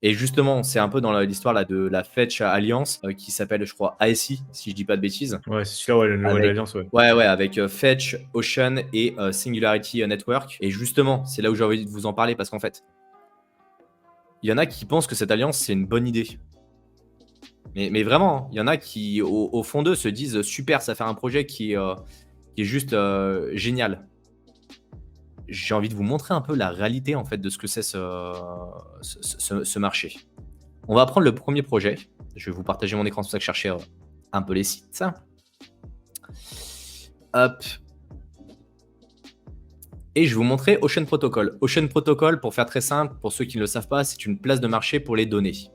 Et justement, c'est un peu dans l'histoire là, de la Fetch Alliance qui s'appelle, je crois, ASI, si je dis pas de bêtises. Ouais, c'est celui-là, ouais, Avec, l'Alliance, ouais. ouais, avec Fetch, Ocean et Singularity Network. Et justement, c'est là où j'ai envie de vous en parler parce qu'en fait, il y en a qui pensent que cette alliance, c'est une bonne idée. Mais vraiment, il y en a qui, au fond d'eux, se disent super, ça fait un projet qui est juste génial. J'ai envie de vous montrer un peu la réalité en fait de ce que c'est ce marché. On va prendre le premier projet. Je vais vous partager mon écran, c'est pour ça que je cherchais un peu les sites. Hop. Et je vais vous montrer Ocean Protocol. Ocean Protocol, pour faire très simple, pour ceux qui ne le savent pas, c'est une place de marché pour les données.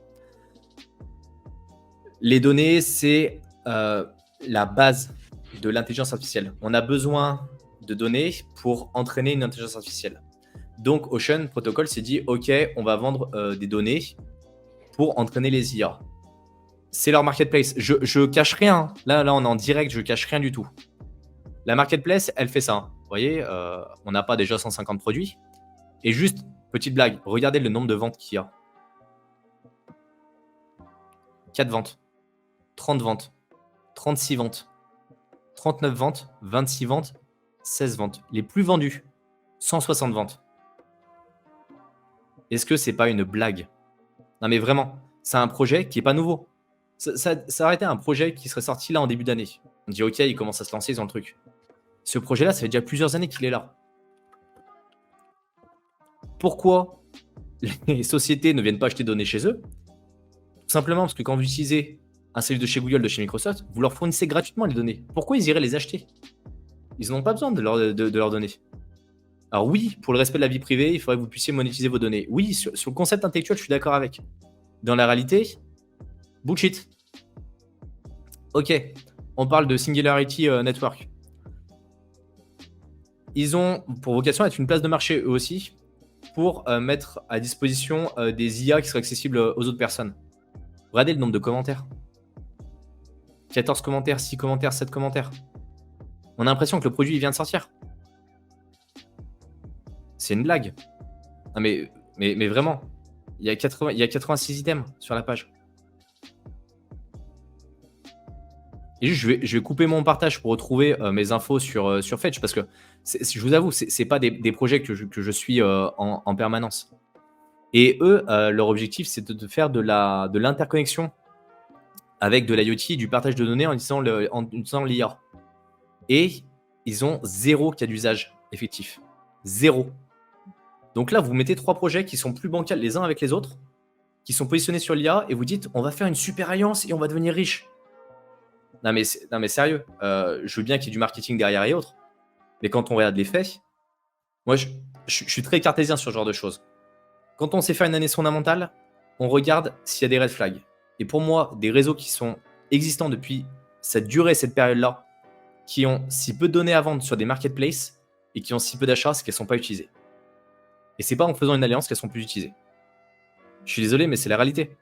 Les données, c'est la base de l'intelligence artificielle. On a besoin de données pour entraîner une intelligence artificielle. Donc Ocean Protocol s'est dit, ok, on va vendre des données pour entraîner les IA. C'est leur marketplace. Je cache rien. Là, on est en direct, je cache rien du tout. La marketplace, elle fait ça. Vous voyez, on n'a pas déjà 150 produits. Et juste, petite blague, regardez le nombre de ventes qu'il y a. 4 ventes, 30 ventes, 36 ventes, 39 ventes, 26 ventes, 16 ventes. Les plus vendus, 160 ventes. Est-ce que c'est pas une blague? Non mais vraiment, c'est un projet qui est pas nouveau. Ça aurait été un projet qui serait sorti là en début d'année. On dit ok, ils commencent à se lancer dans le truc. Ce projet-là, ça fait déjà plusieurs années qu'il est là. Pourquoi les sociétés ne viennent pas acheter des données chez eux? Tout simplement parce que quand vous utilisez un service de chez Google, de chez Microsoft, vous leur fournissez gratuitement les données. Pourquoi ils iraient les acheter? Ils n'ont pas besoin de leurs données. Alors oui, pour le respect de la vie privée, il faudrait que vous puissiez monétiser vos données. Oui, sur le concept intellectuel, je suis d'accord avec. Dans la réalité, bullshit. Ok, on parle de Singularity Network. Ils ont pour vocation d'être une place de marché eux aussi pour mettre à disposition des IA qui seraient accessibles aux autres personnes. Regardez le nombre de commentaires. 14 commentaires, 6 commentaires, 7 commentaires. On a l'impression que le produit vient de sortir. C'est une blague. Non mais vraiment, il y a 86 items sur la page. Et juste, je vais couper mon partage pour retrouver mes infos sur Fetch parce que je vous avoue, c'est pas des projets que je suis en permanence. Et eux, leur objectif, c'est de faire de l'interconnexion avec de l'IoT, du partage de données en utilisant l'IA. Et ils ont 0 cas d'usage effectif. 0. Donc là, vous mettez 3 projets qui sont plus bancals les uns avec les autres, qui sont positionnés sur l'IA, et vous dites, on va faire une super alliance et on va devenir riche. Non mais sérieux, je veux bien qu'il y ait du marketing derrière et autres, mais quand on regarde les faits, moi je suis très cartésien sur ce genre de choses. Quand on sait faire une analyse fondamentale, on regarde s'il y a des red flags. Et pour moi, des réseaux qui sont existants depuis cette durée, cette période-là, qui ont si peu de données à vendre sur des marketplaces et qui ont si peu d'achats, c'est qu'elles ne sont pas utilisées. Et c'est pas en faisant une alliance qu'elles sont plus utilisées. Je suis désolé, mais c'est la réalité.